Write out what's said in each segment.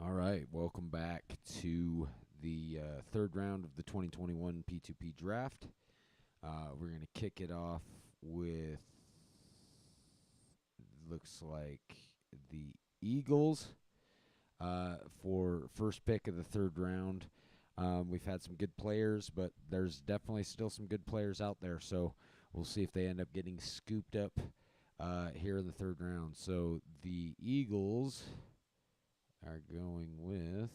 All right, welcome back to the third round of the 2021 P2P draft. We're going to kick it off with, looks like, the Eagles for first pick of the third round. We've had some good players, but there's definitely still some good players out there, so we'll see if they end up getting scooped up here in the third round. So the Eagles are going with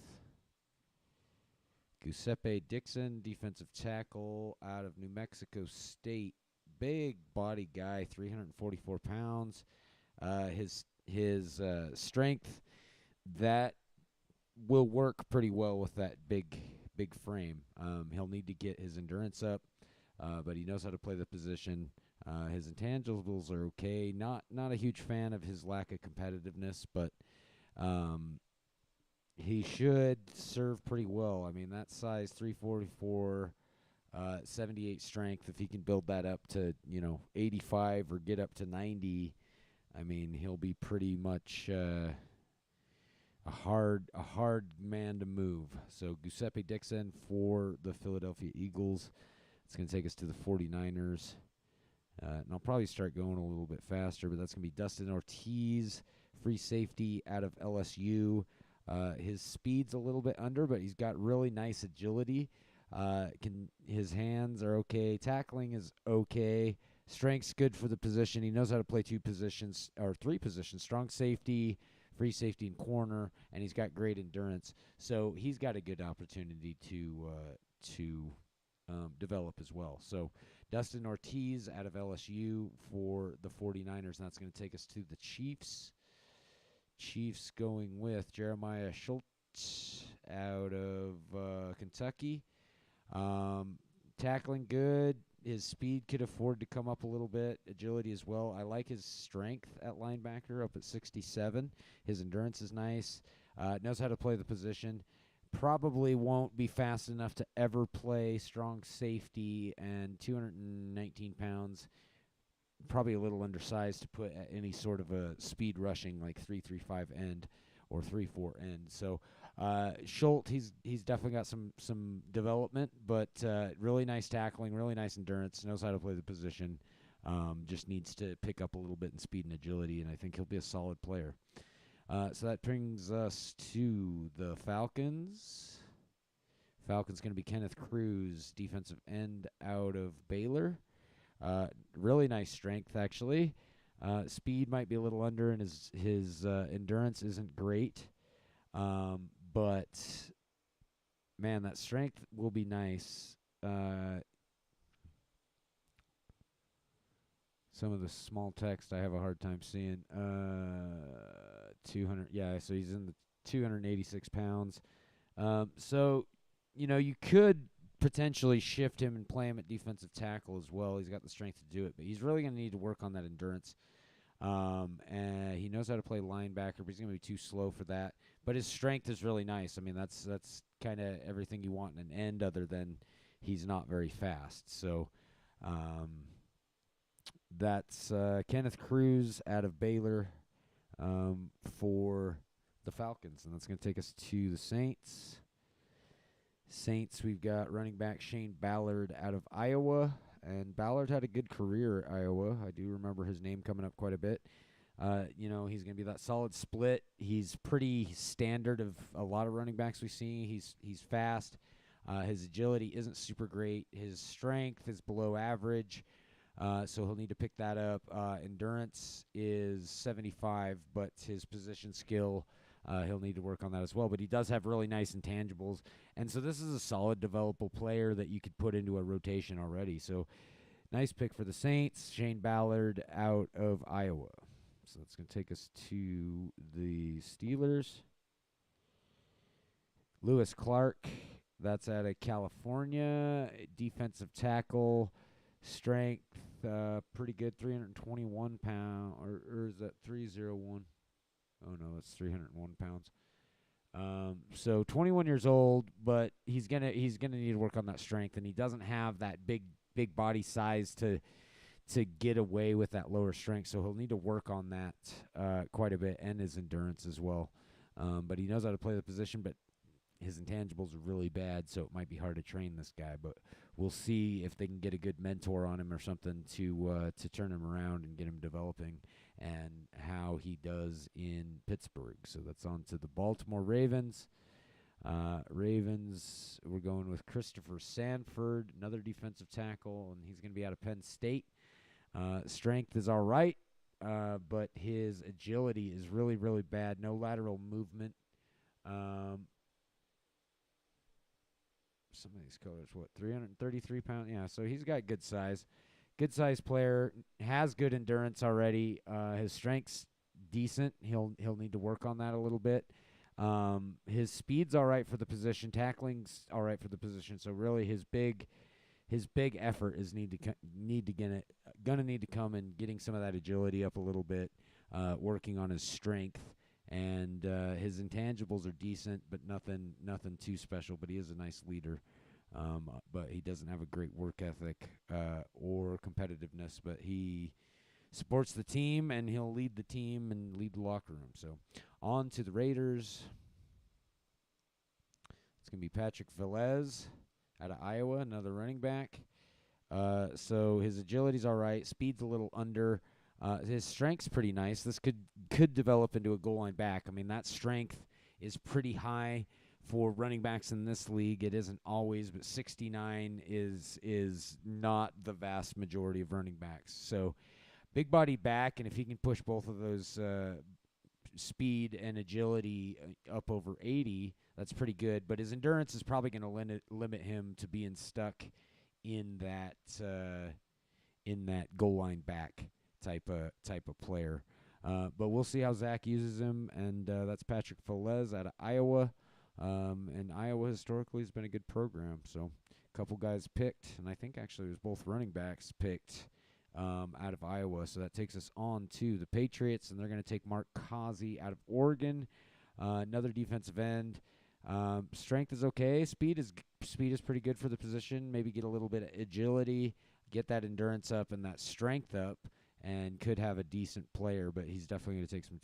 Giuseppe Dixon, defensive tackle out of New Mexico State. Big body guy, 344 pounds. His strength that will work pretty well with that big frame. He'll need to get his endurance up, but he knows how to play the position. His intangibles are okay. Not a huge fan of his lack of competitiveness, but um, he should serve pretty well. I mean, that size 344, 78 strength, if he can build that up to, 85 or get up to 90, I mean, he'll be pretty much a hard man to move. So Giuseppe Dixon for the Philadelphia Eagles. It's going to take us to the 49ers. And I'll probably start going a little bit faster, but that's going to be Dustin Ortiz, free safety out of LSU. His speed's a little bit under, but he's got really nice agility. His hands are okay. Tackling is okay. Strength's good for the position. He knows how to play two positions or three positions: strong safety, free safety, and corner. And he's got great endurance. So he's got a good opportunity to develop as well. So Dustin Ortiz out of LSU for the 49ers. And that's going to take us to the Chiefs. Chiefs going with Jeremiah Schultz out of Kentucky. Tackling good. His speed could afford to come up a little bit. Agility as well. I like his strength at linebacker up at 67. His endurance is nice. Knows how to play the position. Probably won't be fast enough to ever play strong safety, and 219 pounds, probably a little undersized to put at any sort of a speed rushing like 3.35 end or 3.4 end. So Schultz, he's definitely got some development, but really nice tackling, really nice endurance, knows how to play the position. Just needs to pick up a little bit in speed and agility, and I think he'll be a solid player. So that brings us to the Falcons. Falcons going to be Kenneth Cruz, defensive end out of Baylor. Really nice strength, actually. Speed might be a little under, and his endurance isn't great. But man, that strength will be nice. Some of the small text I have a hard time seeing. 200. Yeah, so he's in the 286 pounds. So you could potentially shift him and play him at defensive tackle as well. He's got the strength to do it, but he's really going to need to work on that endurance. And he knows how to play linebacker, but he's going to be too slow for that. But his strength is really nice. I mean, that's kind of everything you want in an end, other than he's not very fast. So that's Kenneth Cruz out of Baylor for the Falcons, and that's going to take us to the Saints. Saints, we've got running back Shane Ballard out of Iowa. And Ballard had a good career at Iowa. I do remember his name coming up quite a bit. He's going to be that solid split. He's pretty standard of a lot of running backs we see. He's fast. His agility isn't super great. His strength is below average, so he'll need to pick that up. Endurance is 75, but his position skill, he'll need to work on that as well. But he does have really nice intangibles. And so this is a solid developable player that you could put into a rotation already. So nice pick for the Saints. Shane Ballard out of Iowa. So that's going to take us to the Steelers. Lewis Clark, that's out of California. Defensive tackle, strength, pretty good, 321 pounds. Or is that 301? Oh, no, that's 301 pounds. So 21 years old, but he's gonna need to work on that strength, and he doesn't have that big body size to get away with that lower strength. So he'll need to work on that quite a bit, and his endurance as well. But he knows how to play the position, but his intangibles are really bad, so it might be hard to train this guy. But we'll see if they can get a good mentor on him or something to turn him around and get him developing, and how he does in Pittsburgh. So that's on to the Baltimore Ravens. Ravens, we're going with Christopher Sanford, another defensive tackle, and he's going to be out of Penn State. Strength is all right, but his agility is really, really bad. No lateral movement. Some of these colors, 333 pounds? Yeah, so he's got good size. Good size player, has good endurance already. His strength's decent. He'll need to work on that a little bit. His speed's all right for the position. Tackling's all right for the position. So really, his big effort is gonna need to come in getting some of that agility up a little bit, working on his strength, and his intangibles are decent, but nothing too special. But he is a nice leader. But he doesn't have a great work ethic or competitiveness. But he supports the team, and he'll lead the team and lead the locker room. So on to the Raiders. It's going to be Patrick Velez out of Iowa, another running back. So his agility's all right. Speed's a little under. His strength's pretty nice. This could develop into a goal line back. I mean, that strength is pretty high for running backs in this league. It isn't always, but 69 is not the vast majority of running backs. So big body back, and if he can push both of those speed and agility up over 80, that's pretty good. But his endurance is probably going to limit him to being stuck in that goal line back type of player. But we'll see how Zach uses him, and that's Patrick Velez out of Iowa. And Iowa historically has been a good program. So a couple guys picked, and I think actually it was both running backs picked out of Iowa. So that takes us on to the Patriots, and they're going to take Mark Kazi out of Oregon, another defensive end. Strength is okay. Speed is pretty good for the position. Maybe get a little bit of agility, get that endurance up and that strength up, and could have a decent player, but he's definitely going to take some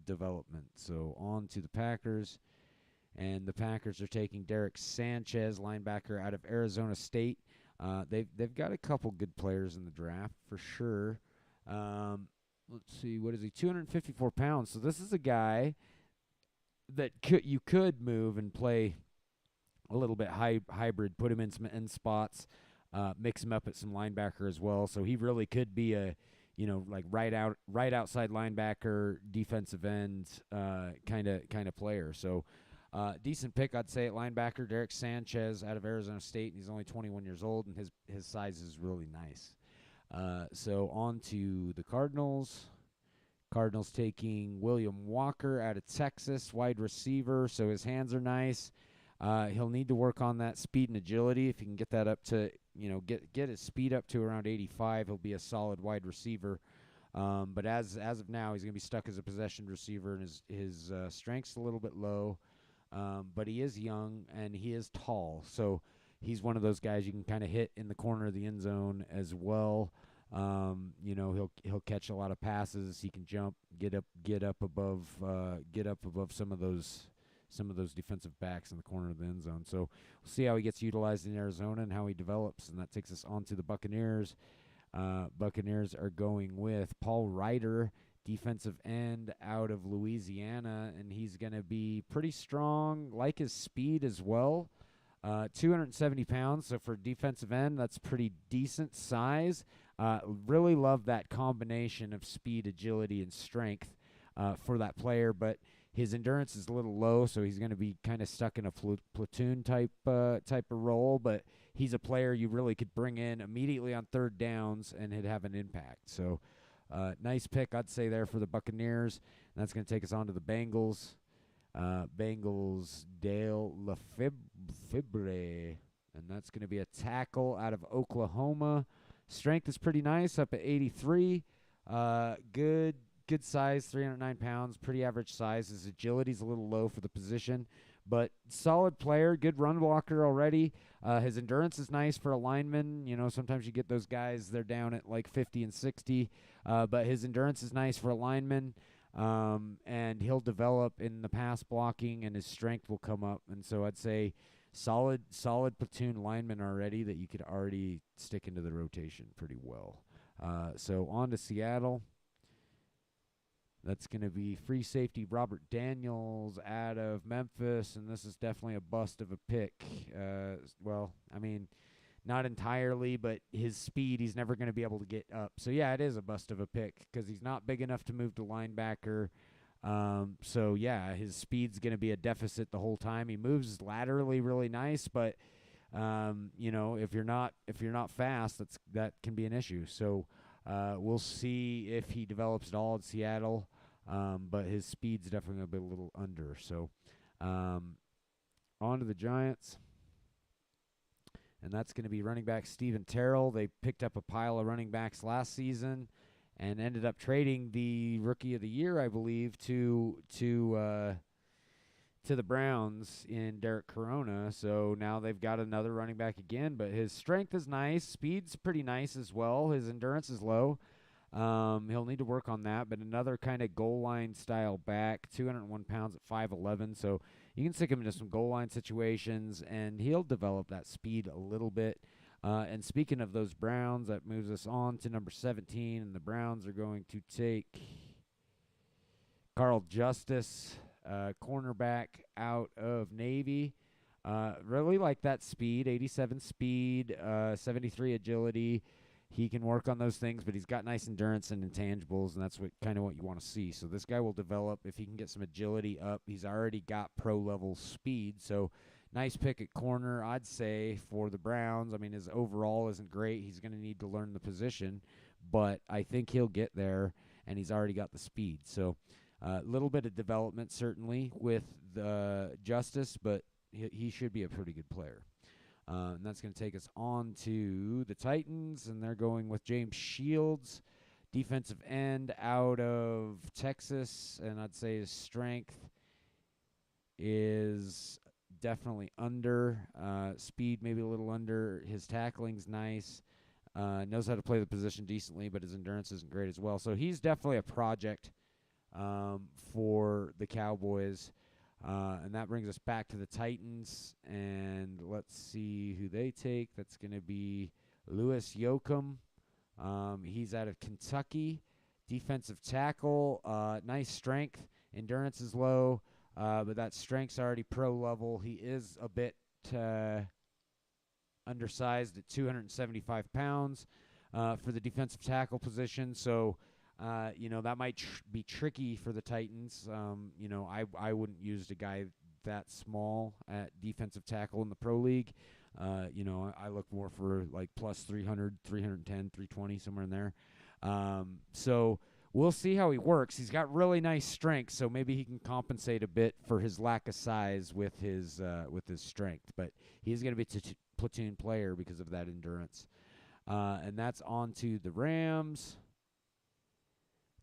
development. So on to the Packers, and the Packers are taking Derek Sanchez, linebacker out of Arizona State. They've got a couple good players in the draft for sure. Let's see, what is he? 254 pounds. So this is a guy that you could move and play a little bit hybrid, put him in some end spots, mix him up at some linebacker as well. So he really could be a, like right outside linebacker, defensive end kind of player. So decent pick, I'd say, at linebacker. Derek Sanchez out of Arizona State, and he's only 21 years old, and his size is really nice. So on to the Cardinals. Cardinals taking William Walker out of Texas, wide receiver, so his hands are nice. He'll need to work on that speed and agility. If he can get that up to, get his speed up to around 85, he'll be a solid wide receiver. But as of now, he's going to be stuck as a possession receiver, and his strength's a little bit low. But he is young, and he is tall, so he's one of those guys you can kind of hit in the corner of the end zone as well. He'll catch a lot of passes. He can jump, get up above some of those defensive backs in the corner of the end zone. So we'll see how he gets utilized in Arizona and how he develops, and that takes us on to the Buccaneers. Buccaneers are going with Paul Ryder, defensive end out of Louisiana, and he's going to be pretty strong, like his speed as well. 270 pounds, so for defensive end, that's pretty decent size. Really love that combination of speed, agility, and strength for that player, but his endurance is a little low, so he's going to be kind of stuck in a platoon type of role, but he's a player you really could bring in immediately on third downs, and he'd have an impact. So nice pick, I'd say, there for the Buccaneers. And that's going to take us on to the Bengals. Bengals, Dale Lefebvre, and that's going to be a tackle out of Oklahoma. Strength is pretty nice, up at 83. Good size, 309 pounds, pretty average size. His agility's a little low for the position, but solid player, good run blocker already. His endurance is nice for a lineman. Sometimes you get those guys, they're down at like 50 and 60, but his endurance is nice for a lineman. And he'll develop in the pass blocking, and his strength will come up. And so I'd say solid platoon lineman already that you could already stick into the rotation pretty well. So on to Seattle. That's going to be free safety Robert Daniels out of Memphis, and this is definitely a bust of a pick. Well, I mean, not entirely, but his speed, he's never going to be able to get up. So, yeah, it is a bust of a pick because he's not big enough to move to linebacker. So, yeah, his speed's going to be a deficit the whole time. He moves laterally really nice, but, if you're not fast, that can be an issue. So, we'll see if he develops at all in Seattle, but his speed's definitely going to be a little under. So, on to the Giants. And that's going to be running back Steven Terrell. They picked up a pile of running backs last season and ended up trading the Rookie of the Year, I believe, to the Browns in Derek Corona. So now they've got another running back again, but his strength is nice. Speed's pretty nice as well. His endurance is low. He'll need to work on that, but another kind of goal line style back, 201 pounds at 5'11", so you can stick him into some goal line situations, and he'll develop that speed a little bit. And speaking of those Browns, that moves us on to number 17, and the Browns are going to take Carl Justice, cornerback out of Navy. Really like that speed, 87 speed, 73 agility. He can work on those things, but he's got nice endurance and intangibles, and that's what you want to see. So this guy will develop if he can get some agility up. He's already got pro-level speed, so nice pick at corner, I'd say, for the Browns. I mean, his overall isn't great. He's going to need to learn the position, but I think he'll get there, and he's already got the speed. So a little bit of development, certainly, with the Justice, but he should be a pretty good player. And that's going to take us on to the Titans, and they're going with James Shields, defensive end out of Texas, and I'd say his strength is definitely under. Speed maybe a little under. His tackling's nice. Knows how to play the position decently, but his endurance isn't great as well. So he's definitely a project for the Cowboys. And that brings us back to the Titans, and let's see who they take. That's going to be Lewis Yoakum. He's out of Kentucky, defensive tackle, nice strength. Endurance is low, but that strength's already pro level. He is a bit undersized at 275 pounds for the defensive tackle position, so that might be tricky for the Titans. I wouldn't use a guy that small at defensive tackle in the pro league. I look more for like plus 300, 310, 320, somewhere in there. So we'll see how he works. He's got really nice strength, so maybe he can compensate a bit for his lack of size with his strength. But he's going to be a platoon player because of that endurance. And that's on to the Rams.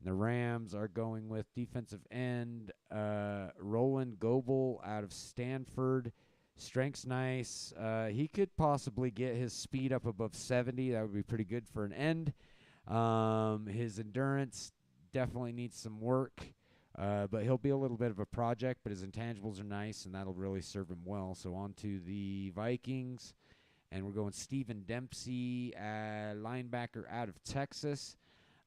The Rams are going with defensive end Roland Goebel out of Stanford. Strength's nice. He could possibly get his speed up above 70. That would be pretty good for an end. His endurance definitely needs some work, but he'll be a little bit of a project, but his intangibles are nice, and that'll really serve him well. So on to the Vikings, and we're going Stephen Dempsey, linebacker out of Texas.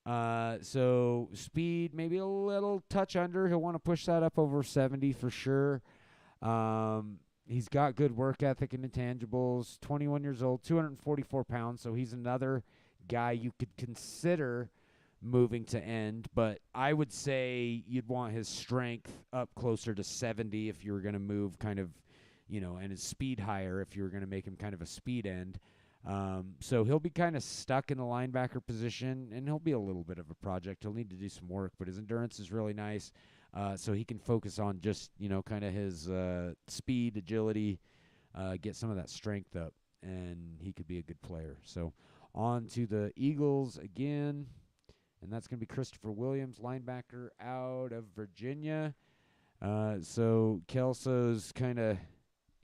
So speed, maybe a little touch under. He'll want to push that up over 70 for sure. He's got good work ethic and intangibles. 21 years old, 244 pounds. So he's another guy you could consider moving to end. But I would say you'd want his strength up closer to 70 if you were going to move kind of, and his speed higher if you were going to make him kind of a speed end. So he'll be kind of stuck in the linebacker position, and he'll be a little bit of a project. He'll need to do some work, but his endurance is really nice, so he can focus on just, kind of his speed, agility, get some of that strength up, and he could be a good player. So on to the Eagles again, and that's going to be Christopher Williams, linebacker out of Virginia. So Kelso's kind of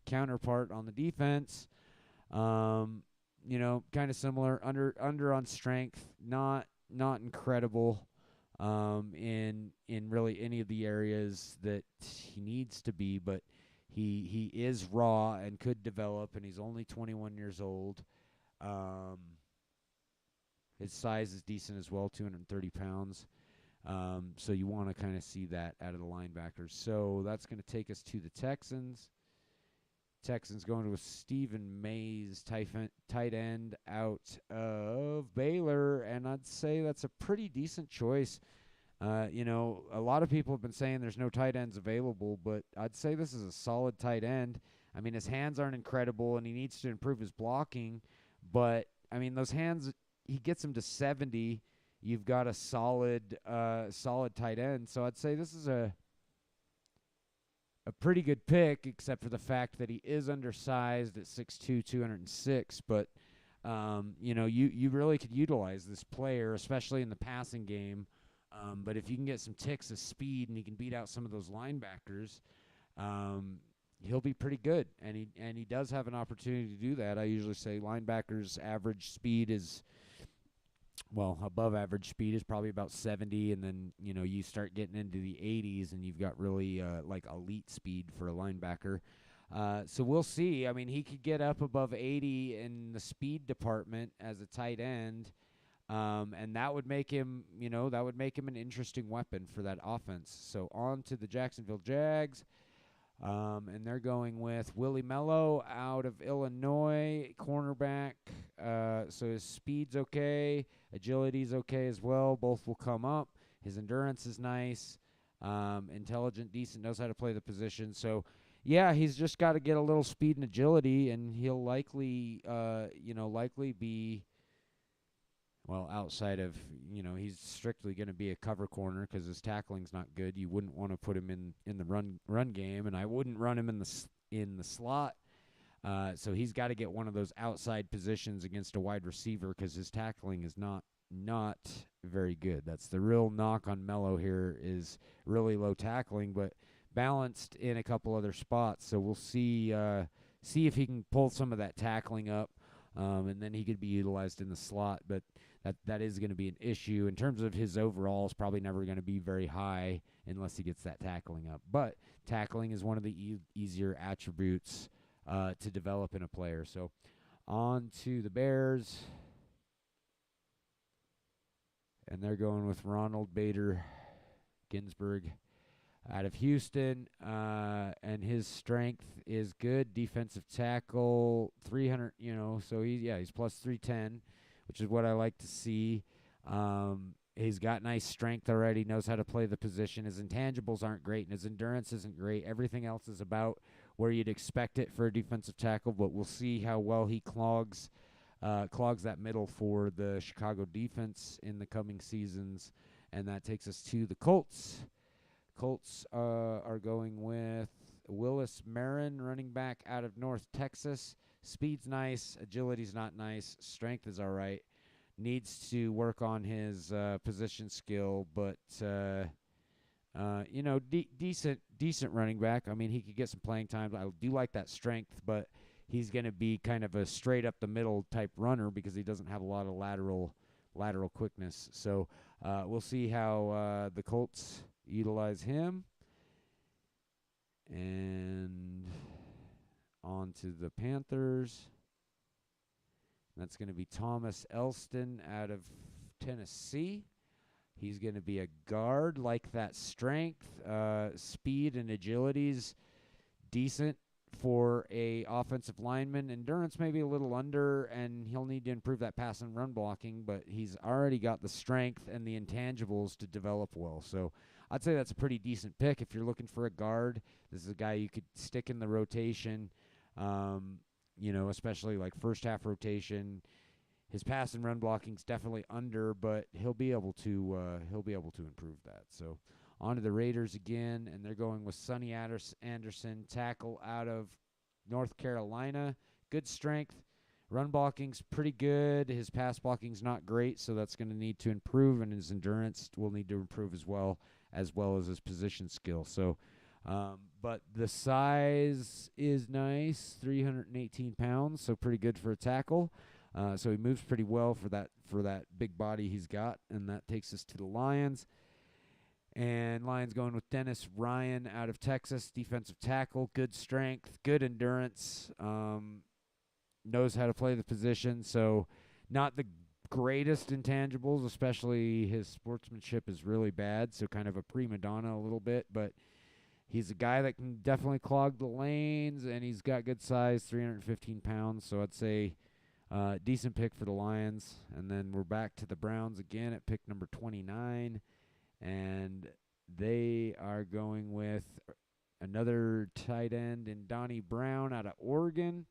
counterpart on the defense. Kind of similar, under on strength, not incredible. in really any of the areas that he needs to be, but he is raw and could develop, and he's only 21 years old. Um, his size is decent as well, 230 pounds. So you want to kind of see that out of the linebackers. So that's going to take us to the Texans. Texans going with Stephen Mays, tight end out of Baylor, and I'd say that's a pretty decent choice. A lot of people have been saying there's no tight ends available, but I'd say this is a solid tight end. I mean, his hands aren't incredible, and he needs to improve his blocking, but, I mean, those hands, he gets them to 70. You've got a solid tight end, so I'd say this is a pretty good pick, except for the fact that he is undersized at 6'2", 206. But, you really could utilize this player, especially in the passing game. But if you can get some ticks of speed and he can beat out some of those linebackers, he'll be pretty good. And he does have an opportunity to do that. I usually say linebackers' average speed is, above average speed is probably about 70, and then, you start getting into the 80s, and you've got really, elite speed for a linebacker. So we'll see. I mean, he could get up above 80 in the speed department as a tight end, and that would make him, an interesting weapon for that offense. So on to the Jacksonville Jags. And they're going with Willie Mello out of Illinois, cornerback. So his speed's okay. Agility's okay as well. Both will come up. His endurance is nice. Intelligent, decent, knows how to play the position. So, yeah, he's just got to get a little speed and agility, and he'll likely be, outside of, he's strictly going to be a cover corner because his tackling's not good. You wouldn't want to put him in the run game, and I wouldn't run him in the slot. So he's got to get one of those outside positions against a wide receiver because his tackling is not very good. That's the real knock on Mello here, is really low tackling, but balanced in a couple other spots. So we'll see if he can pull some of that tackling up, and then he could be utilized in the slot. But that is going to be an issue. In terms of his overall, is probably never going to be very high unless he gets that tackling up. But tackling is one of the easier attributes to develop in a player. So on to the Bears. And they're going with Ronald Bader Ginsburg out of Houston. And his strength is good. Defensive tackle, 300, so he's plus 310, which is what I like to see. He's got nice strength already, knows how to play the position. His intangibles aren't great, and his endurance isn't great. Everything else is about where you'd expect it for a defensive tackle, but we'll see how well he clogs that middle for the Chicago defense in the coming seasons. And that takes us to the Colts. Colts are going with Willis Marin, running back out of North Texas. Speed's nice, agility's not nice, strength is all right. Needs to work on his position skill, but decent running back. I mean, he could get some playing time. I do like that strength, but he's going to be kind of a straight up the middle type runner because he doesn't have a lot of lateral quickness. So we'll see how the Colts utilize him. And on to the Panthers. That's going to be Thomas Elston out of Tennessee. He's going to be a guard, like that strength, speed, and agility's decent for a offensive lineman. Endurance maybe a little under, and he'll need to improve that pass and run blocking, but he's already got the strength and the intangibles to develop well. So I'd say that's a pretty decent pick if you're looking for a guard. This is a guy you could stick in the rotation, especially like first half rotation. His pass and run blocking's definitely under, but he'll be able to improve that. So on to the Raiders again, and they're going with Sonny Anderson, tackle out of North Carolina. Good strength. Run blocking's pretty good. His pass blocking's not great, so that's going to need to improve, and his endurance will need to improve as well as his position skill. So, but the size is nice, 318 pounds, so pretty good for a tackle. So he moves pretty well for that big body he's got, and that takes us to the Lions. And Lions going with Dennis Ryan out of Texas, defensive tackle, good strength, good endurance, knows how to play the position. So not the greatest intangibles, especially his sportsmanship is really bad, so kind of a prima donna a little bit, but he's a guy that can definitely clog the lanes, and he's got good size, 315 pounds, so I'd say decent pick for the Lions. And then we're back to the Browns again at pick number 29, and they are going with another tight end in Donnie Brown out of Oregon.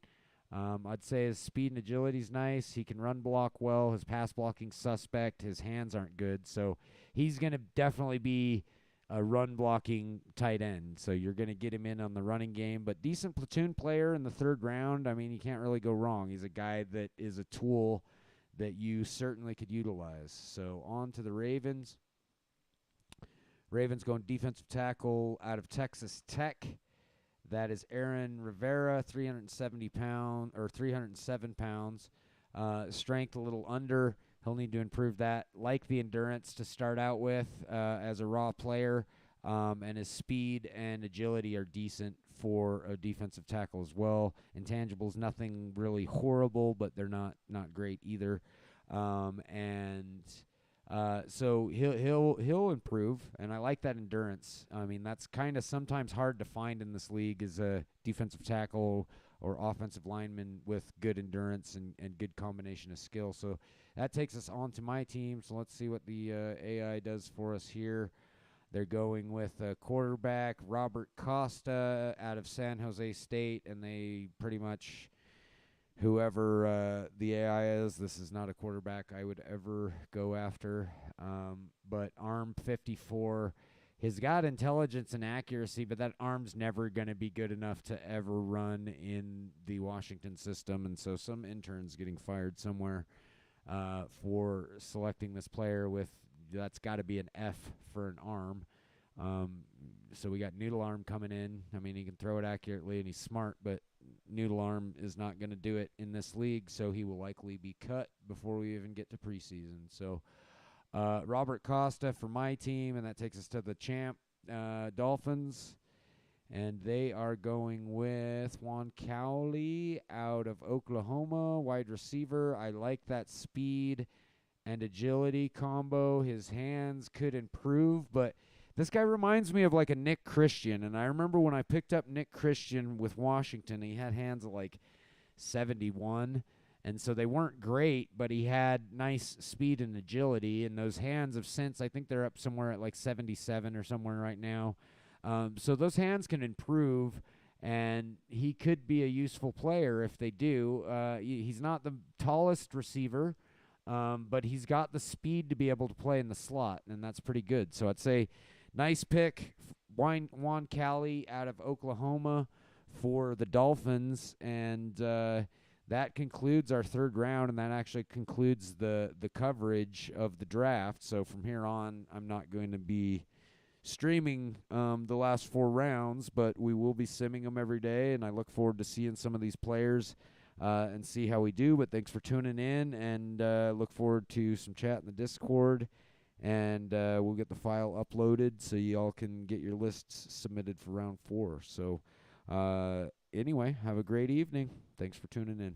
I'd say his speed and agility is nice. He can run block well. His pass blocking suspect. His hands aren't good. So he's going to definitely be a run blocking tight end. So you're going to get him in on the running game. But decent platoon player in the third round. I mean, you can't really go wrong. He's a guy that is a tool that you certainly could utilize. So on to the Ravens. Ravens going defensive tackle out of Texas Tech. That is Aaron Rivera, 307 pounds. Strength a little under. He'll need to improve that. Like the endurance to start out with as a raw player, and his speed and agility are decent for a defensive tackle as well. Intangibles, nothing really horrible, but they're not great either. So he'll improve, and I like that endurance. I mean, that's kind of sometimes hard to find in this league, is a defensive tackle or offensive lineman with good endurance and good combination of skill. So that takes us on to my team. So let's see what the AI does for us here. They're going with quarterback Robert Costa out of San Jose State, and they pretty much, whoever the AI is, this is not a quarterback I would ever go after. But arm 54, he's got intelligence and accuracy, but that arm's never going to be good enough to ever run in the Washington system. And so some intern's getting fired somewhere for selecting this player with, that's got to be an F for an arm. So we got Noodle Arm coming in. I mean, he can throw it accurately and he's smart, but Noodle Arm is not going to do it in this league, so he will likely be cut before we even get to preseason. So Robert Costa for my team, and that takes us to the champ Dolphins, and they are going with Juan Cowley out of Oklahoma, wide receiver. I like that speed and agility combo. His hands could improve, but this guy reminds me of like a Nick Christian, and I remember when I picked up Nick Christian with Washington, he had hands of like 71, and so they weren't great, but he had nice speed and agility, and those hands have since, I think they're up somewhere at like 77 or somewhere right now. So those hands can improve, and he could be a useful player if they do. He's not the tallest receiver, but he's got the speed to be able to play in the slot, and that's pretty good. So I'd say nice pick, Juan Cowley out of Oklahoma for the Dolphins, and that concludes our third round, and that actually concludes the coverage of the draft. So from here on, I'm not going to be streaming the last 4 rounds, but we will be simming them every day, and I look forward to seeing some of these players and see how we do. But thanks for tuning in, and look forward to some chat in the Discord. And we'll get the file uploaded so y'all can get your lists submitted for round 4. So anyway, have a great evening. Thanks for tuning in.